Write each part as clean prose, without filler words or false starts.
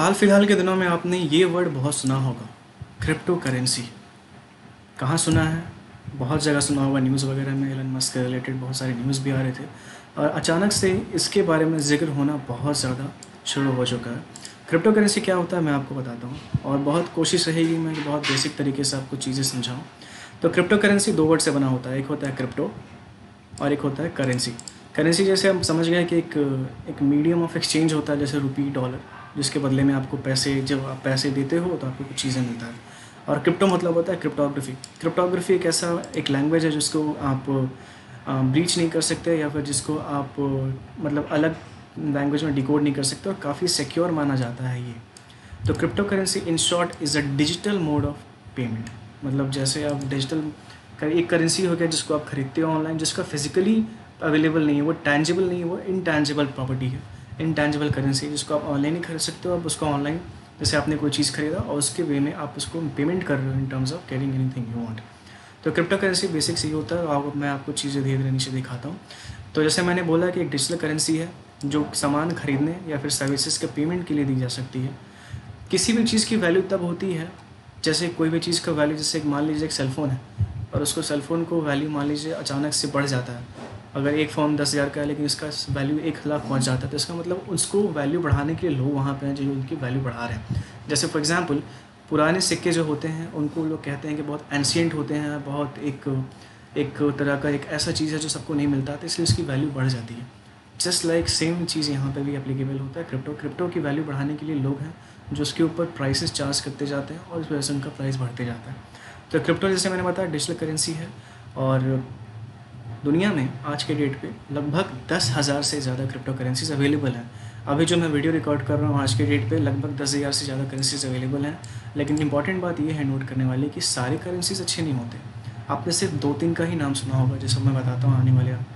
हाल फिलहाल के दिनों में आपने ये वर्ड बहुत सुना होगा, क्रिप्टो करेंसी। कहाँ सुना है? बहुत जगह सुना होगा, न्यूज़ वगैरह में एलन मस्क के रिलेटेड बहुत सारे न्यूज़ भी आ रहे थे और अचानक से इसके बारे में ज़िक्र होना बहुत ज़्यादा शुरू हो चुका है। क्रिप्टो करेंसी क्या होता है मैं आपको बताता हूँ और बहुत कोशिश रहेगी मैं कि बहुत बेसिक तरीके से आपको चीज़ें समझाऊँ। तो क्रिप्टो करेंसी दो वर्ड से बना होता है, एक होता है क्रिप्टो और एक होता है करेंसी। करेंसी जैसे हम समझ गए कि एक मीडियम ऑफ एक्सचेंज होता है, जैसे रुपी डॉलर, जिसके बदले में आपको पैसे, जब आप पैसे देते हो तो आपको कुछ चीज़ें मिलता है। और क्रिप्टो मतलब होता है क्रिप्टोग्राफी। क्रिप्टोग्राफी एक ऐसा एक लैंग्वेज है जिसको आप ब्रीच नहीं कर सकते या फिर जिसको आप मतलब अलग लैंग्वेज में डिकोड नहीं कर सकते और काफ़ी सिक्योर माना जाता है ये। तो crypto currency in short is a digital mode of payment. मतलब जैसे आप डिजिटल एक करेंसी हो गया जिसको आप खरीदते हो ऑनलाइन, जिसका फिजिकली अवेलेबल नहीं है, वो टैंजिबल नहीं है, वो इनटैंजिबल प्रॉपर्टी है, इनटैंजिबल करेंसी जिसको आप ऑनलाइन ही खरीद सकते हो। आप उसको ऑनलाइन, जैसे आपने कोई चीज़ खरीदा और उसके वे में आप उसको पेमेंट कर रहे हो इन terms of carrying anything you want. तो क्रिप्टो करेंसी बेसिक्स ये होता है और मैं आपको चीज़ें धीरे धीरे नीचे दिखाता हूँ। तो जैसे मैंने बोला कि एक डिजिटल करेंसी है जो सामान खरीदने या फिर सर्विसेज के पेमेंट के लिए दी जा सकती है। किसी भी चीज़ की वैल्यू तब होती है, जैसे कोई भी चीज़ का वैल्यू, जैसे मान लीजिए एक सेलफ़ोन है और उसको सेलफ़ोन को वैल्यू मान लीजिए अचानक से बढ़ जाता है। अगर एक फ़ोन 10,000 का है लेकिन इसका वैल्यू 1 लाख पहुंच जाता है, तो इसका मतलब उसको वैल्यू बढ़ाने के लिए लोग वहाँ पे हैं जो उनकी वैल्यू बढ़ा रहे हैं। जैसे फॉर एग्ज़ाम्पल पुराने सिक्के जो होते हैं उनको लोग कहते हैं कि बहुत एंशिएंट होते हैं, बहुत एक तरह का एक ऐसा चीज़ है जो सबको नहीं मिलता, तो इसलिए उसकी वैल्यू बढ़ जाती है। जस्ट लाइक सेम चीज़ यहाँ पे भी एप्लीकेबल होता है। क्रिप्टो की वैल्यू बढ़ाने के लिए लोग हैं जो उसके ऊपर प्राइसेस चार्ज करते जाते हैं और इस वजह से उनका प्राइस बढ़ते जाता है। तो क्रिप्टो जैसे मैंने बताया डिजिटल करेंसी है और दुनिया में आज के डेट पे लगभग 10,000 से ज़्यादा क्रिप्टो करेंसीज अवेलेबल हैं। अभी जो मैं वीडियो रिकॉर्ड कर रहा हूँ आज के डेट पे लगभग 10,000 से ज़्यादा करेंसीज अवेलेबल हैं। लेकिन इंपॉर्टेंट बात ये है नोट करने वाली कि सारे करेंसीज अच्छे नहीं होते। आपने सिर्फ 2-3 का ही नाम सुना होगा, जैसे मैं बताता हूँ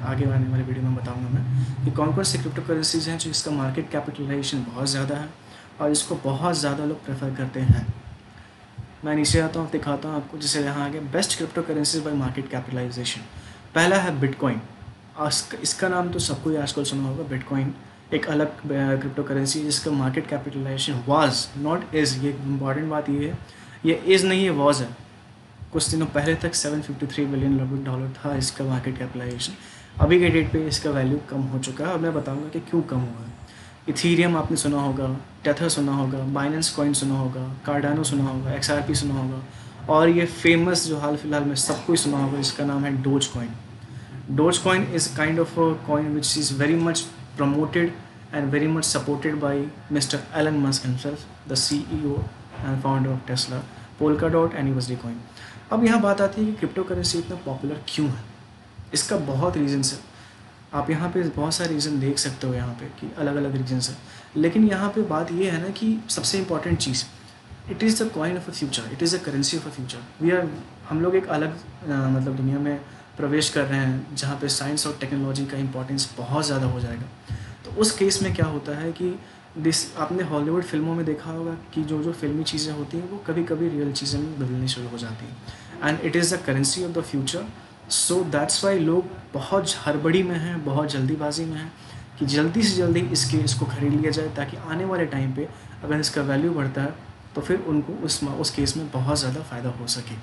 आगे आने वाले वीडियो में बताऊँगा मैं कि कौन कौन से क्रिप्टो करेंसीज हैं जो इसका मार्केट कैपिटलाइजेशन बहुत ज़्यादा है और इसको बहुत ज़्यादा लोग प्रेफर करते हैं। मैं नीचे आता हूँ, दिखाता हूँ आपको। जैसे यहाँ आगे best crypto currencies by market capitalization, पहला है बिटकॉइन। इसका नाम तो सबको ही आजकल सुना होगा। बिटकॉइन एक अलग क्रिप्टो करेंसी है जिसका market capitalization was not is, ये इंपॉर्टेंट बात ये है, ये इज़ नहीं है, वाज है। कुछ दिनों पहले तक 753 बिलियन लगभग डॉलर था इसका मार्केट कैपिटलाइजेशन। अभी के डेट पे इसका वैल्यू कम हो चुका है और मैं बताऊंगा कि क्यों कम हुआ है। इथीरियम आपने सुना होगा, टेथर सुना होगा, बाइनेंस कॉइन सुना होगा, कार्डानो सुना होगा, XRP सुना होगा और ये फेमस जो हाल फिलहाल में सबको ही सुना होगा, इसका नाम है dose coin. Dose coin is kind of a coin which is very much promoted and very much supported by Mr. Elon Musk himself, the CEO and founder of Tesla, Polkadot and USD Coin। अब यहाँ बात आती है कि crypto currency इतना popular क्यों है। इसका बहुत रीजंस है। आप यहाँ पे बहुत सारे रीज़न देख सकते हो यहाँ पे कि अलग अलग रीजंस है, लेकिन यहाँ पे बात ये है ना कि सबसे important cheese, it is the coin of a future, it is a currency of a future. हम लोग एक अलग मतलब दुनिया में प्रवेश कर रहे हैं जहाँ पे साइंस और टेक्नोलॉजी का इंपॉर्टेंस बहुत ज़्यादा हो जाएगा। तो उस केस में क्या होता है कि आपने हॉलीवुड फिल्मों में देखा होगा कि जो जो फिल्मी चीज़ें होती हैं वो कभी कभी रियल चीज़ें में बदलनी शुरू हो जाती हैं and it is the currency of the future. So that's why लोग बहुत हड़बड़ी में हैं, बहुत जल्दीबाजी में हैं कि जल्दी से जल्दी इसको खरीद लिया जाए ताकि आने वाले टाइम पे अगर इसका वैल्यू बढ़ता है तो फिर उनको उस केस में बहुत ज़्यादा फ़ायदा हो सके।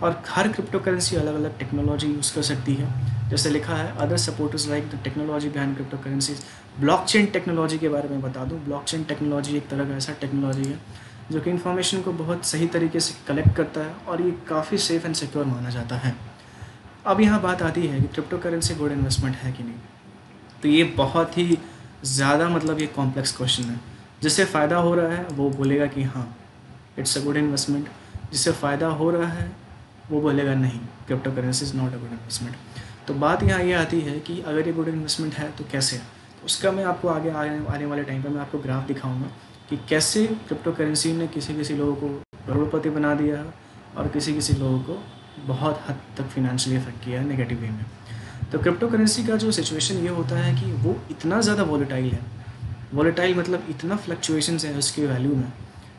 और हर क्रिप्टो करेंसी अलग अलग टेक्नोलॉजी यूज़ कर सकती है। जैसे लिखा है other supporters like the technology behind crypto currencies. Blockchain technology के बारे में बता दूं, ब्लॉकचेन टेक्नोलॉजी एक तरह का ऐसा टेक्नोलॉजी है जो कि इन्फॉर्मेशन को बहुत सही तरीके से कलेक्ट करता है और ये काफ़ी सेफ़ एंड सिक्योर माना जाता है। अब यहाँ बात आती है कि क्रिप्टो करेंसी गुड इन्वेस्टमेंट है कि नहीं। तो ये बहुत ही ज़्यादा मतलब ये कॉम्प्लेक्स क्वेश्चन है। जिससे फ़ायदा हो रहा है वो बोलेगा कि हाँ इट्स अ गुड इन्वेस्टमेंट, जिससे फ़ायदा हो रहा है वो बोलेगा नहीं, crypto currency is not a good investment. तो बात यहाँ ये आती है कि अगर ये गुड इन्वेस्टमेंट है तो कैसे है। तो उसका मैं आपको आने वाले टाइम पे मैं आपको ग्राफ दिखाऊंगा कि कैसे क्रिप्टो करेंसी ने किसी किसी लोगों को करोड़पति बना दिया है और किसी किसी लोगों को बहुत हद तक फिनेंशियली इफेक्ट किया है नेगेटिव वे में। तो क्रिप्टो करेंसी का जो सिचुएशन ये होता है कि वो इतना ज़्यादा वॉलेटाइल है, वॉलेटाइल मतलब इतना फ्लक्चुएशंस है उसकी वैल्यू में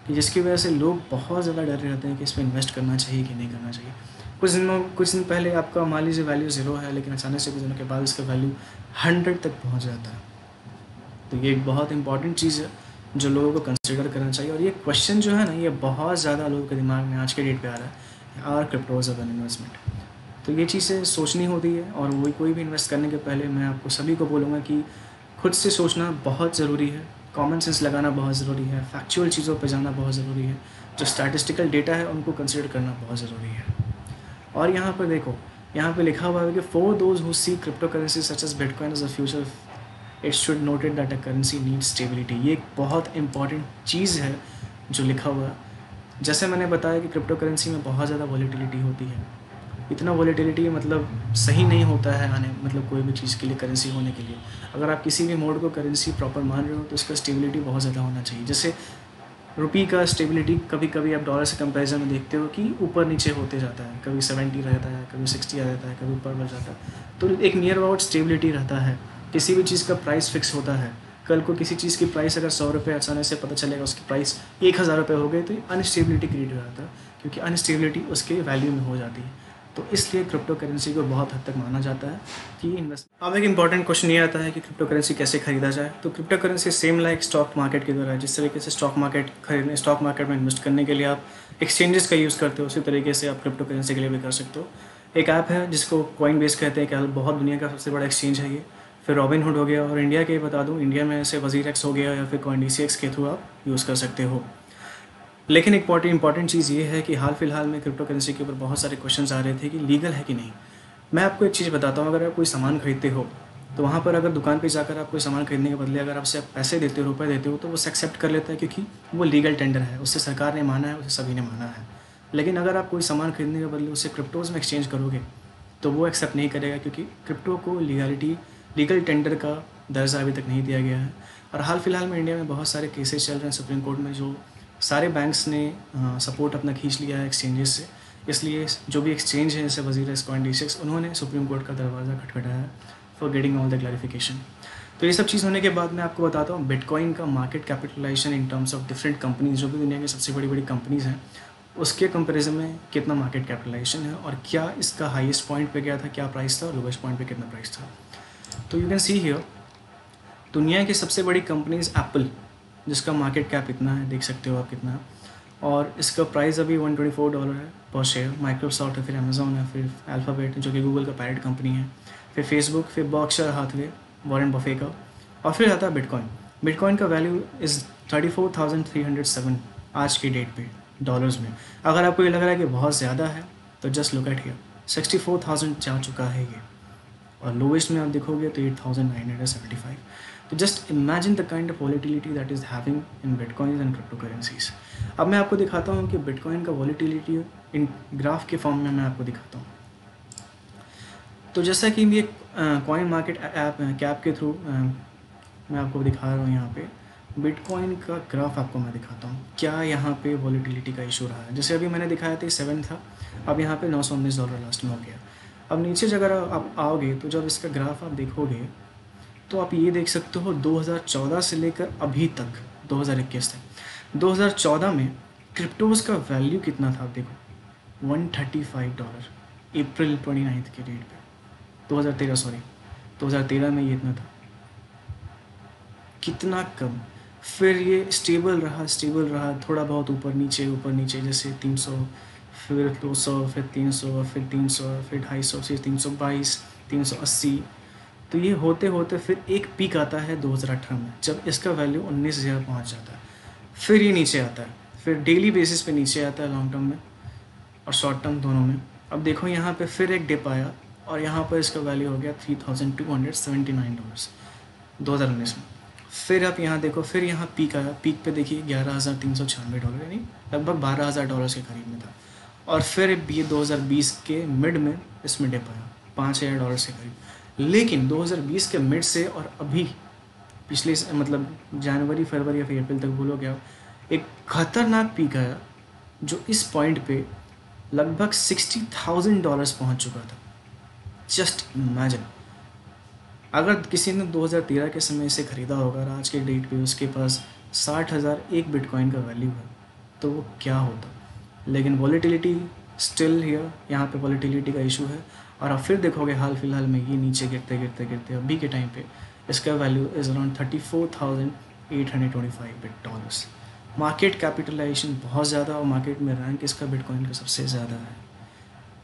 कि जिसकी वजह से लोग बहुत ज़्यादा डर रहते हैं कि इसमें इन्वेस्ट करना चाहिए कि नहीं करना चाहिए। कुछ दिन पहले आपका मान लीजिए वैल्यू 0 है, लेकिन अचानक से कुछ दिनों के बाद इसका वैल्यू 100 तक पहुंच जाता है। तो ये एक बहुत इंपॉर्टेंट चीज़ है जो लोगों को कंसिडर करना चाहिए। और ये क्वेश्चन जो है ना, ये बहुत ज़्यादा लोगों के दिमाग में आज के डेट पे आ रहा है, आर क्रिप्टोज एन इन्वेस्टमेंट। तो ये चीज़ें सोचनी होती है, और वही कोई भी इन्वेस्ट करने के पहले मैं आपको सभी को बोलूँगा कि खुद से सोचना बहुत ज़रूरी है, कॉमन सेंस लगाना बहुत ज़रूरी है, फैक्चुअल चीज़ों पे जाना बहुत ज़रूरी है, जो स्टैटिस्टिकल डेटा है उनको कंसिडर करना बहुत ज़रूरी है। और यहाँ पर देखो, यहाँ पे लिखा हुआ है कि for those who see crypto currency such as Bitcoin as a future, it should noted that a currency need stability. ये एक बहुत इंपॉर्टेंट चीज़ है जो लिखा हुआ है। जैसे मैंने बताया कि क्रिप्टो करेंसी में बहुत ज़्यादा वॉलीटिलिटी होती है। इतना वॉलीटिलिटी मतलब सही नहीं होता है आने, मतलब कोई भी चीज़ के लिए करेंसी होने के लिए। अगर आप किसी भी मोड को करेंसी प्रॉपर मान रहे हो तो उसका स्टेबिलिटी बहुत ज़्यादा होना चाहिए। जैसे रुपी का स्टेबिलिटी कभी कभी आप डॉलर से कंपैरिजन में देखते हो कि ऊपर नीचे होते जाता है, कभी 70 रहता है, कभी 60 आ जाता है, कभी ऊपर बढ़ जाता है। तो एक नियर अबाउट स्टेबिलिटी रहता है। किसी भी चीज़ का प्राइस फिक्स होता है। कल को किसी चीज़ की प्राइस अगर 100 रुपये अचानक से पता चलेगा उसकी प्राइस 1000 रुपये हो गई, तो अनस्टेबिलिटी क्रिएट हो जाता है, क्योंकि अनस्टेबिलिटी उसके वैल्यू में हो जाती है। तो इसलिए क्रिप्टो करेंसी को बहुत हद तक माना जाता है कि इन्वेस्ट। अब एक इंपॉर्टेंट क्वेश्चन ये आता है कि क्रिप्टो करेंसी कैसे खरीदा जाए। तो crypto currency same like stock market की तरह है। जिस तरीके से स्टॉक मार्केट में इन्वेस्ट करने के लिए आप एक्सचेंजेस का यूज़ करते हो, उसी तरीके से आप क्रिप्टो करेंसी के लिए भी कर सकते हो। एक ऐप है जिसको कॉइनबेस कहते हैं, कि बहुत दुनिया का सबसे बड़ा एक्सचेंज है ये। फिर रॉबिनहुड हो गया, और इंडिया के बता दूँ, इंडिया में ऐसे वजीरेक्स हो गया, या फिर CoinDCX के थ्रू आप यूज़ कर सकते हो। लेकिन एक इंपॉर्टेंट चीज़ ये है कि हाल फिलहाल में क्रिप्टो करेंसी के ऊपर बहुत सारे क्वेश्चंस आ रहे थे कि लीगल है कि नहीं। मैं आपको एक चीज़ बताता हूँ, अगर आप कोई सामान खरीदते हो तो वहाँ पर अगर दुकान पे जाकर आप कोई सामान खरीदने के बदले अगर आपसे आप पैसे देते हो, रुपए देते हो, तो वो एक्सेप्ट कर लेता है, क्योंकि वो लीगल टेंडर है, उससे सरकार ने माना है, उसे सभी ने माना है। लेकिन अगर आप कोई सामान खरीदने के बदले उससे क्रिप्टोज़ में एक्सचेंज करोगे तो वो एक्सेप्ट नहीं करेगा, क्योंकि क्रिप्टो को लीगल टेंडर का दर्जा अभी तक नहीं दिया गया है। और हाल फिलहाल में इंडिया में बहुत सारे केसेस चल रहे हैं सुप्रीम कोर्ट में, जो सारे बैंक्स ने सपोर्ट अपना खींच लिया है एक्सचेंजेस से। इसलिए जो भी एक्सचेंज है, जैसे वजीरेक्स, CoinDCX, उन्होंने सुप्रीम कोर्ट का दरवाज़ा खटखटाया है for getting all the clarification. तो ये सब चीज़ होने के बाद मैं आपको बताता हूँ बिटकॉइन का market capitalization in terms of different companies, जो भी दुनिया की सबसे बड़ी बड़ी कंपनीज़ हैं, उसके कंपैरिजन में कितना मार्केट कैपिटलाइजेशन है, और क्या इसका हाईएस्ट पॉइंट पे गया था, क्या प्राइस था, और लोवेस्ट पॉइंट पे कितना प्राइस था। तो यू कैन सी हियर, दुनिया की सबसे बड़ी कंपनीज एप्पल, जिसका मार्केट कैप इतना है, देख सकते हो आप कितना है, और इसका प्राइस अभी $124 है पर शेयर। माइक्रोसॉफ्ट है, फिर अमेजोन है, फिर अल्फ़ाबेट जो कि गूगल का पैरेंट कंपनी है, फिर फेसबुक, फिर बर्कशायर हाथवे, वॉरेन बफे का, और फिर आता है बिटकॉइन। बिटकॉइन का वैल्यू इज़ 34,307 आज की डेट पे डॉलर्स में। अगर आपको ये लग रहा है कि बहुत ज़्यादा है तो जस्ट लुक एट हियर, 64,000 जा चुका है ये, और लोवेस्ट में आप देखोगे तो 8,975। तो just imagine the kind of volatility that is having in bitcoins and crypto currencies. अब मैं आपको दिखाता हूँ कि बिटकॉइन का वॉलीटिलिटी इन ग्राफ के फॉर्म में मैं आपको दिखाता हूँ। तो जैसा कि ये कॉइन मार्केट ऐप कैप के थ्रू मैं आपको दिखा रहा हूँ, यहाँ पे बिटकॉइन का ग्राफ आपको मैं दिखाता हूँ क्या यहाँ पे वॉलीटिलिटी का इशू रहा है। जैसे अभी मैंने दिखाया था 7 था, अब यहाँ पे $919 लास्ट में हो गया। अब नीचे अगर आप आओगे तो जब इसका ग्राफ आप देखोगे तो आप ये देख सकते हो 2014 से लेकर अभी तक 2021 तक। 2014 में क्रिप्टोज़ का वैल्यू कितना था, आप देखो $135 अप्रैल 29 के डेट पे। 2013 में ये इतना था, कितना कम। फिर ये स्टेबल रहा थोड़ा बहुत ऊपर नीचे, जैसे 300, फिर 200, फिर 300, फिर 300, फिर 250, फिर 322, 380। तो ये होते होते फिर एक पीक आता है 2018 में, जब इसका वैल्यू 19,000 पहुँच जाता है। फिर ये नीचे आता है, फिर डेली बेसिस पे नीचे आता है, लॉन्ग टर्म में और शॉर्ट टर्म दोनों में। अब देखो यहाँ पे फिर एक डिप आया, और यहाँ पर इसका वैल्यू हो गया $3,279 2019 में। फिर आप यहाँ देखो, फिर यहाँ पीक आया, पीक पे देखिए $11,396, यानी लगभग $12,000 के करीब में था। और फिर ये 2020 के मिड में इसमें डिप आया $5,000 के करीब। लेकिन 2020 के मिड से और अभी पिछले मतलब जनवरी, फरवरी या फिर अप्रैल तक बोलोगे आप, एक खतरनाक पीक आया जो इस पॉइंट पे लगभग $60,000 पहुँच चुका था। जस्ट इमेजिन, अगर किसी ने 2013 के समय से ख़रीदा होगा और आज के डेट पे उसके पास 60,000 एक बिटकॉइन का वैल्यू है, तो वो क्या होता। लेकिन वॉलीटिलिटी स्टिल हियर, यहाँ पे वॉलीटिलिटी का इशू है। और अब फिर देखोगे हाल फिलहाल में ये नीचे गिरते अभी के टाइम पे इसका value is around $825 market capitalization बहुत ज़्यादा, और मार्केट में रैंक इसका बिटकॉइन का सबसे ज़्यादा है।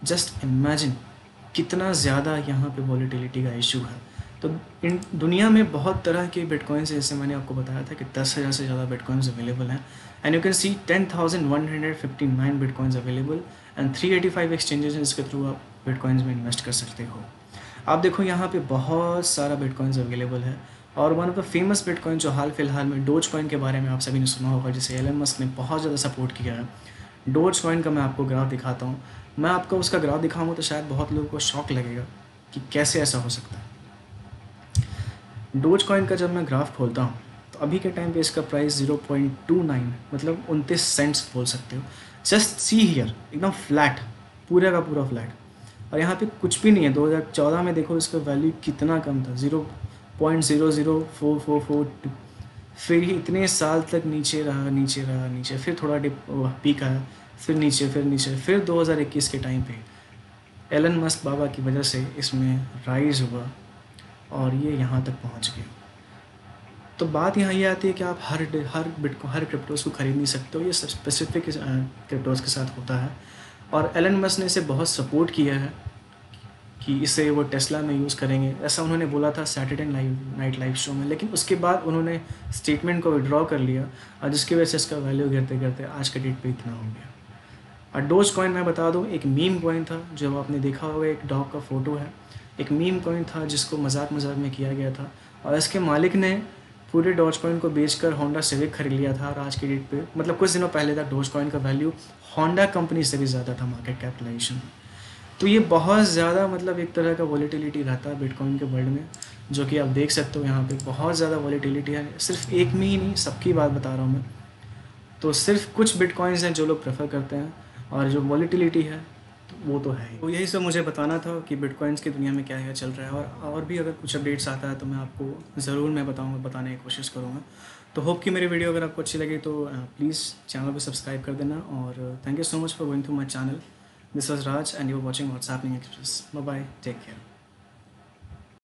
जस्ट इमेजिन कितना ज़्यादा यहाँ पे वॉलीटिलिटी का इशू है। तो इन दुनिया में बहुत तरह के बिटकॉइंस, जैसे मैंने आपको बताया था कि 10,000 से ज़्यादा बिटकॉइंस अवेलेबल हैं, and you can see 10,159 bitcoins available and 385 exchanges हैं जिसके थ्रू आप बिटकॉइंस में इन्वेस्ट कर सकते हो। आप देखो यहाँ पे बहुत सारा बिटकॉइंस अवेलेबल है, और one of the famous bitcoin जो हाल फिलहाल में डोज कॉइन के बारे में आप सभी ने सुना होगा, जिसे एलन मस्क ने बहुत ज़्यादा सपोर्ट किया है। डोज कॉइन का मैं आपको ग्राफ दिखाता हूँ। मैं आपको उसका ग्राफ दिखाऊंगा तो शायद बहुत लोगों को शॉक लगेगा कि कैसे ऐसा हो सकता है। डोज कॉइन का जब मैं ग्राफ खोलता हूँ तो अभी के टाइम पे इसका प्राइस 0.29 मतलब 29 सेंट्स बोल सकते हो। जस्ट सी हियर, एकदम फ्लैट, पूरा का पूरा फ्लैट, और यहाँ पे कुछ भी नहीं है। 2014 में देखो इसका वैल्यू कितना कम था, 0.00442। फिर ही इतने साल तक नीचे रहा, नीचे रहा, नीचे, फिर थोड़ा डिप पीक आया, फिर नीचे, फिर नीचे, फिर 2021 के टाइम पे एलन मस्क बाबा की वजह से इसमें राइज हुआ और ये यहाँ तक पहुँच गया। तो बात यहाँ ये आती है कि आप हर क्रिप्टोज़ को ख़रीद नहीं सकते हो, ये स्पेसिफिक क्रिप्टोज़ के साथ होता है। और एलन मस्क ने इसे बहुत सपोर्ट किया है कि इसे वो टेस्ला में यूज़ करेंगे, ऐसा उन्होंने बोला था सैटरडे नाइट लाइव शो में, लेकिन उसके बाद उन्होंने स्टेटमेंट को विड्रॉ कर लिया, और जिसकी वजह से इसका वैल्यू गिरते गिरते आज के डेट पे इतना हो गया। और डोज कॉइन मैं बता दूं, एक मीम कॉइन था जो आपने देखा होगा, एक डॉग का फ़ोटो है, एक मीम कॉइन था जिसको मजाक में किया गया था, और इसके मालिक ने पूरे डोज कॉइन को बेचकर होंडा सिविक खरीद लिया था। और आज के डेट पे, मतलब कुछ दिनों पहले तक, डोज कॉइन का वैल्यू होंडा कंपनी से भी ज़्यादा था मार्केट कैपिटलाइजेशन। तो ये बहुत ज़्यादा, मतलब एक तरह का वॉलीटिलिटी रहता है बिटकॉइन के वर्ल्ड में, जो कि आप देख सकते हो यहाँ पे बहुत ज़्यादा वॉलीटिलिटी है। सिर्फ एक में ही नहीं, सबकी बात बता रहा हूँ मैं। तो सिर्फ कुछ बिटकॉइंस हैं जो लोग प्रेफर करते हैं, और जो वॉलीटिलिटी है तो वो तो है ही। तो यही सब मुझे बताना था कि बिटकॉइंस की दुनिया में क्या क्या चल रहा है, और भी अगर कुछ अपडेट्स आता है तो मैं आपको ज़रूर बताने की कोशिश करूँगा। तो होप कि मेरी वीडियो अगर आपको अच्छी लगी तो प्लीज़ चैनल को सब्सक्राइब कर देना, और thank you so much for going through my channel. This was Raj and you were watching What's Happening Express. Bye bye. Take care.